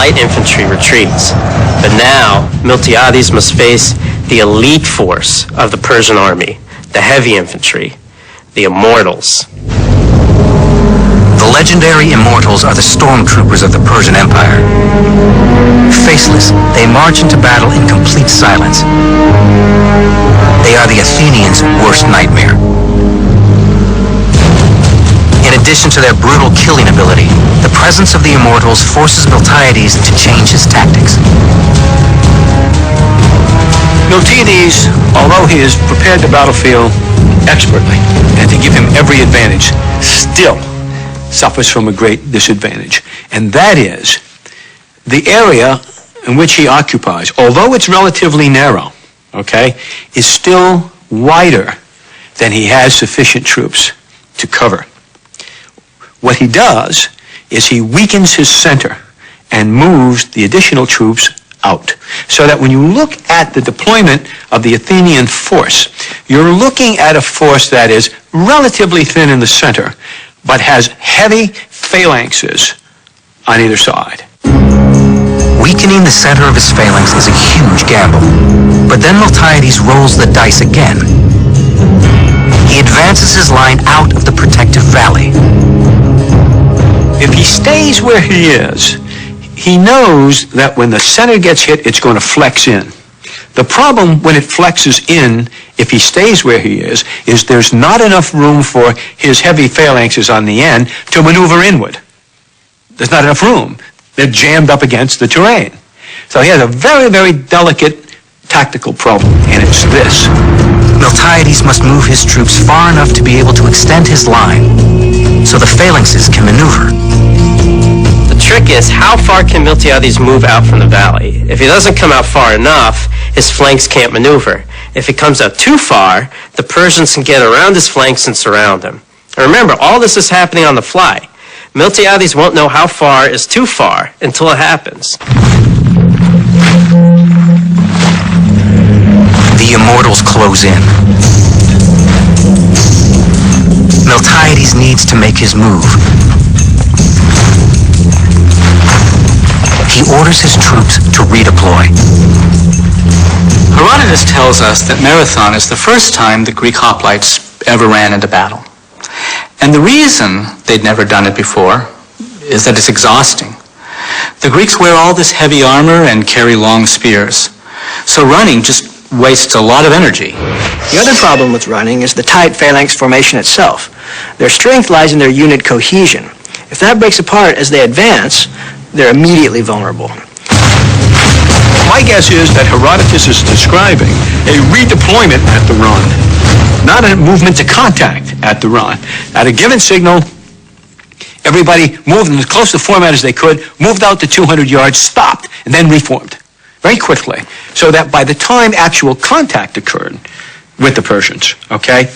light infantry retreats. But now, Miltiades must face the elite force of the Persian army, the heavy infantry, the immortals. The legendary immortals are the stormtroopers of the Persian Empire. Faceless, they march into battle in complete silence. They are the Athenians' worst nightmare. In addition to their brutal killing ability, the presence of the immortals forces Miltiades to change his tactics. Miltiades, although he has prepared the battlefield expertly and to give him every advantage, still suffers from a great disadvantage. And that is the area in which he occupies, although it's relatively narrow, okay, is still wider than he has sufficient troops to cover. What he does is he weakens his center and moves the additional troops out. So that when you look at the deployment of the Athenian force, you're looking at a force that is relatively thin in the center, but has heavy phalanxes on either side. Weakening the center of his phalanx is a huge gamble, but then Miltiades rolls the dice again. He advances his line out of the protective valley. If he stays where he is, he knows that when the center gets hit, it's going to flex in. The problem when it flexes in, if he stays where he is there's not enough room for his heavy phalanxes on the end to maneuver inward. There's not enough room. They're jammed up against the terrain. So he has a very, very delicate tactical problem, and it's this. Miltiades must move his troops far enough to be able to extend his line so the phalanxes can maneuver. The trick is, how far can Miltiades move out from the valley? If he doesn't come out far enough, his flanks can't maneuver. If he comes out too far, the Persians can get around his flanks and surround him. And remember, all this is happening on the fly. Miltiades won't know how far is too far until it happens. The immortals close in. Miltiades needs to make his move. He orders his troops to redeploy. Herodotus tells us that Marathon is the first time the Greek hoplites ever ran into battle. And the reason they'd never done it before is that it's exhausting. The Greeks wear all this heavy armor and carry long spears. So running just wastes a lot of energy. The other problem with running is the tight phalanx formation itself. Their strength lies in their unit cohesion. If that breaks apart as they advance, they're immediately vulnerable. My guess is that Herodotus is describing a redeployment at the run, not a movement to contact at the run. At a given signal, everybody moved in as close to format as they could, moved out to 200 yards, stopped, and then reformed very quickly, so that by the time actual contact occurred with the Persians, okay,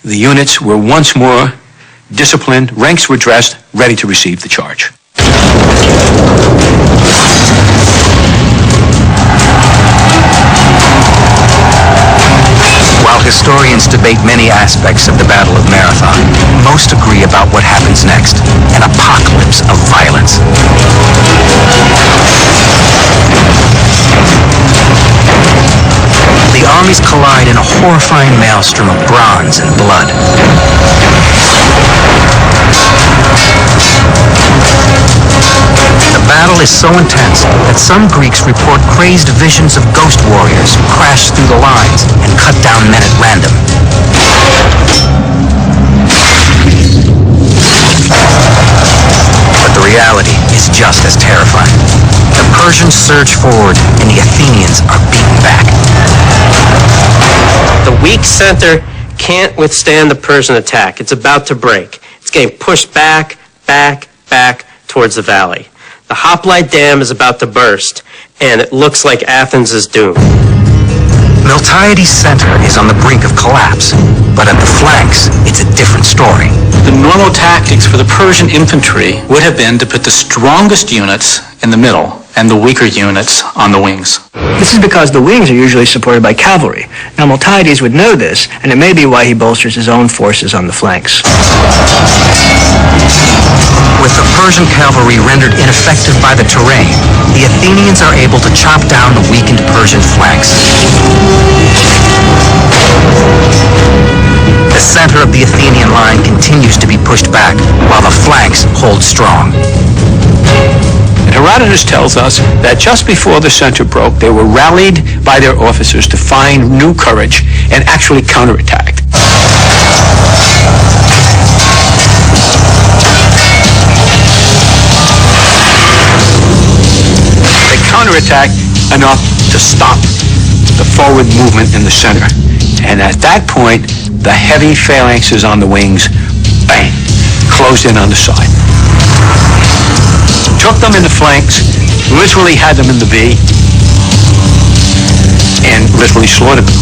the units were once more disciplined, ranks were dressed, ready to receive the charge. While historians debate many aspects of the Battle of Marathon, most agree about what happens next, an apocalypse of violence. The armies collide in a horrifying maelstrom of bronze and blood. The battle is so intense that some Greeks report crazed visions of ghost warriors who crash through the lines and cut down men at random. But the reality is just as terrifying. The Persians surge forward and the Athenians are beaten back. The weak center can't withstand the Persian attack. It's about to break. It's getting pushed back, back, back towards the valley. The hoplite dam is about to burst, and it looks like Athens is doomed. Miltiades' center is on the brink of collapse, but at the flanks, it's a different story. The normal tactics for the Persian infantry would have been to put the strongest units in the middle and the weaker units on the wings. This is because the wings are usually supported by cavalry. Now Miltiades would know this, and it may be why he bolsters his own forces on the flanks. With the Persian cavalry rendered ineffective by the terrain, the Athenians are able to chop down the weakened Persian flanks. The center of the Athenian line continues to be pushed back, while the flanks hold strong. And Herodotus tells us that just before the center broke, they were rallied by their officers to find new courage and actually counterattacked. They counterattacked enough to stop the forward movement in the center. And at that point, the heavy phalanxes on the wings, bang, closed in on the side. Took them in the flanks, literally had them in the V, and literally slaughtered them.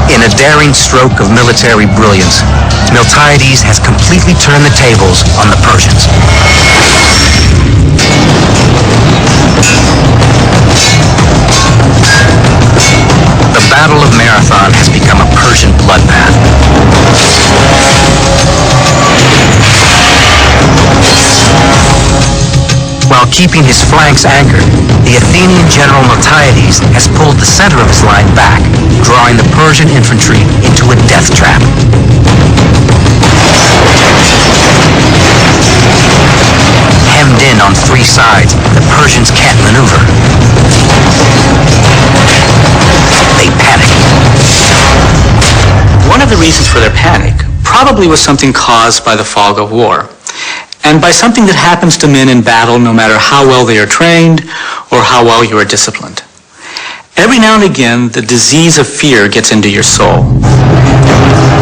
In a daring stroke of military brilliance, Miltiades has completely turned the tables on the Persians. The Battle of Marathon has become a Persian bloodbath. While keeping his flanks anchored, the Athenian general Miltiades has pulled the center of his line back, drawing the Persian infantry into a death trap. Hemmed in on three sides, the Persians can't maneuver. They panic. One of the reasons for their panic probably was something caused by the fog of war, and by something that happens to men in battle no matter how well they are trained or how well you are disciplined. Every now and again, the disease of fear gets into your soul.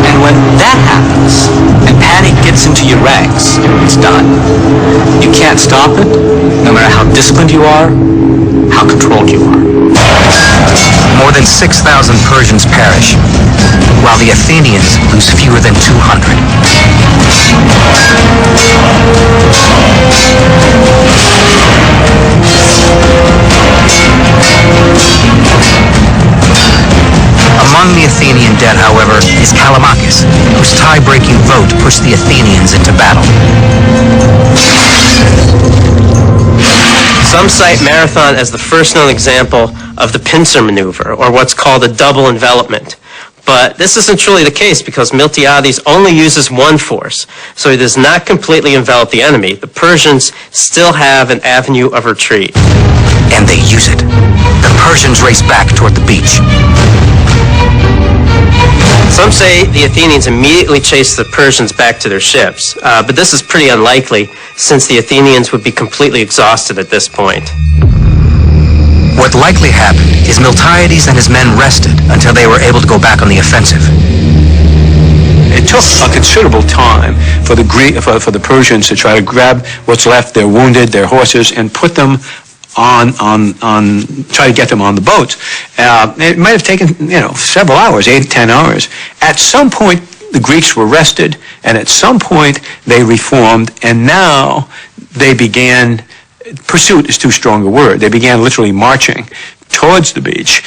And when that happens, and panic gets into your ranks, it's done. You can't stop it, no matter how disciplined you are, how controlled you are. More than 6,000 Persians perish, while the Athenians lose fewer than 200. Among the Athenian dead, however, is Callimachus, whose tie-breaking vote pushed the Athenians into battle. Some cite Marathon as the first known example of the pincer maneuver, or what's called a double envelopment. But this isn't truly the case because Miltiades only uses one force, so he does not completely envelop the enemy. The Persians still have an avenue of retreat. And they use it. The Persians race back toward the beach. Some say the Athenians immediately chased the Persians back to their ships, but this is pretty unlikely since the Athenians would be completely exhausted at this point. What likely happened is Miltiades and his men rested until they were able to go back on the offensive. It took a considerable time for the Persians to try to grab what's left, their wounded, their horses, and put them try to get them on the boats. It might have taken, several hours, 8 to 10 hours. At some point, the Greeks were rested, and at some point, they reformed, and now they began, pursuit is too strong a word, they began literally marching towards the beach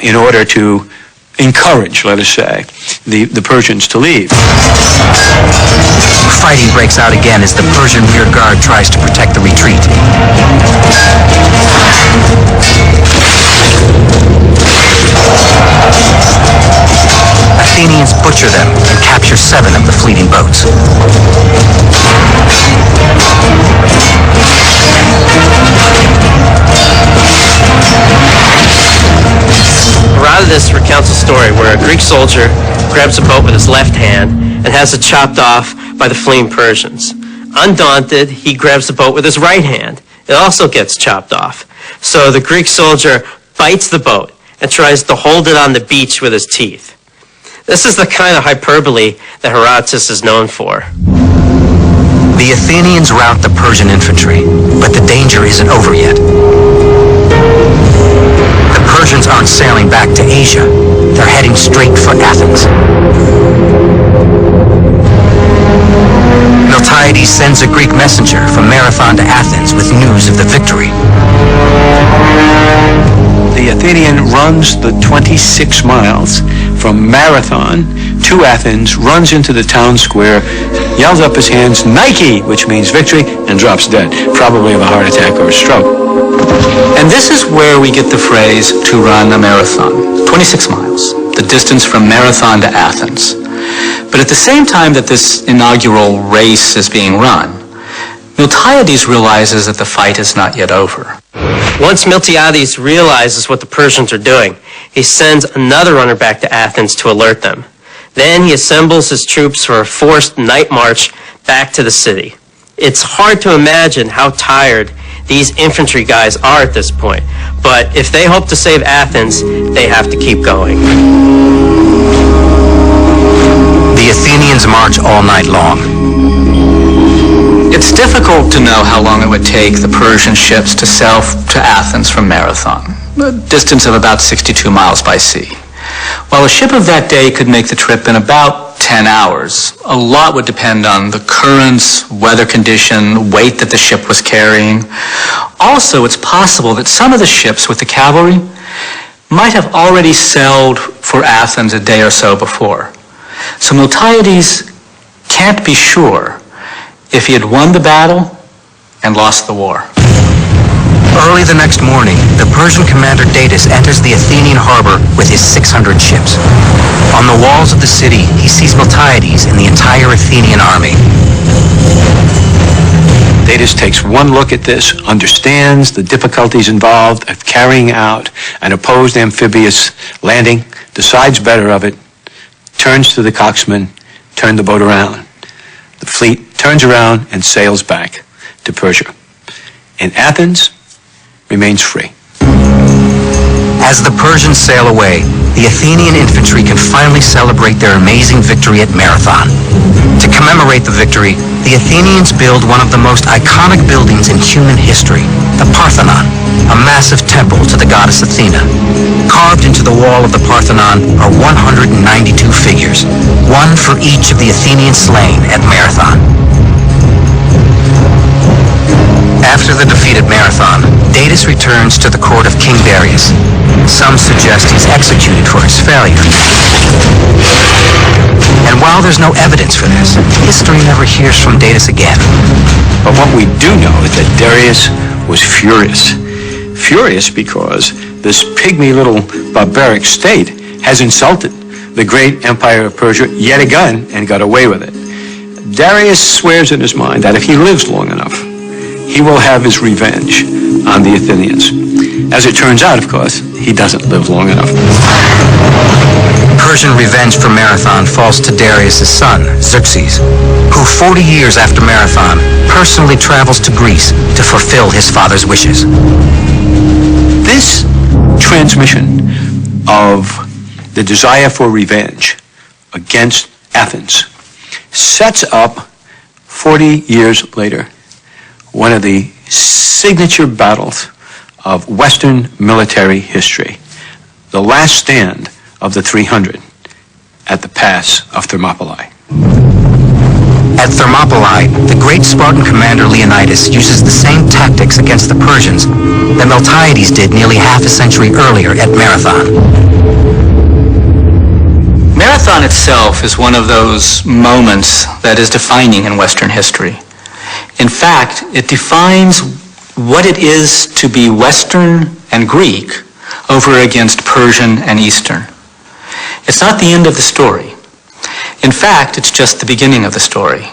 in order to encourage, let us say, the Persians to leave. Fighting breaks out again as the Persian rear guard tries to protect the retreat. Athenians butcher them and capture 7 of the fleeting boats. Herodotus recounts a story where a Greek soldier grabs a boat with his left hand and has it chopped off by the fleeing Persians. Undaunted, he grabs the boat with his right hand. It also gets chopped off. So the Greek soldier bites the boat and tries to hold it on the beach with his teeth. This is the kind of hyperbole that Herodotus is known for. The Athenians rout the Persian infantry, but the danger isn't over yet. The Persians aren't sailing back to Asia. They're heading straight for Athens. Miltiades sends a Greek messenger from Marathon to Athens with news of the victory. The Athenian runs the 26 miles from Marathon to Athens, runs into the town square, yells up his hands, Nike, which means victory, and drops dead, probably of a heart attack or a stroke. And this is where we get the phrase to run a marathon, 26 miles, the distance from Marathon to Athens. But at the same time that this inaugural race is being run, Miltiades realizes that the fight is not yet over. Once Miltiades realizes what the Persians are doing, he sends another runner back to Athens to alert them. Then he assembles his troops for a forced night march back to the city. It's hard to imagine how tired these infantry guys are at this point, but if they hope to save Athens, they have to keep going. The Athenians march all night long. It's difficult to know how long it would take the Persian ships to sail to Athens from Marathon, a distance of about 62 miles by sea. While a ship of that day could make the trip in about 10 hours, a lot would depend on the currents, weather condition, weight that the ship was carrying. Also, it's possible that some of the ships with the cavalry might have already sailed for Athens a day or so before. So Miltiades can't be sure if he had won the battle and lost the war. Early the next morning, the Persian commander Datis enters the Athenian harbor with his 600 ships. On the walls of the city, he sees Miltiades and the entire Athenian army. Datis takes one look at this, understands the difficulties involved of carrying out an opposed amphibious landing, decides better of it, turns to the coxswain, turn the boat around. The fleet turns around and sails back to Persia. And Athens remains free. As the Persians sail away, the Athenian infantry can finally celebrate their amazing victory at Marathon. To commemorate the victory, the Athenians build one of the most iconic buildings in human history, the Parthenon, a massive temple to the goddess Athena. Carved into the wall of the Parthenon are 192 figures, one for each of the Athenians slain at Marathon. After the defeat at Marathon, Datis returns to the court of King Darius. Some suggest he's executed for his failure. And while there's no evidence for this, history never hears from Datis again. But what we do know is that Darius was furious. Furious because this pygmy little barbaric state has insulted the great empire of Persia yet again and got away with it. Darius swears in his mind that if he lives long enough, he will have his revenge on the Athenians. As it turns out, of course, he doesn't live long enough. Persian revenge for Marathon falls to Darius' son, Xerxes, who 40 years after Marathon personally travels to Greece to fulfill his father's wishes. This transmission of the desire for revenge against Athens sets up 40 years later one of the signature battles of Western military history, the last stand of the 300 at the pass of Thermopylae. At Thermopylae, the great Spartan commander Leonidas uses the same tactics against the Persians that Miltiades did nearly half a century earlier at Marathon. Marathon itself is one of those moments that is defining in Western history. In fact, it defines what it is to be Western and Greek over against Persian and Eastern. It's not the end of the story. In fact, it's just the beginning of the story.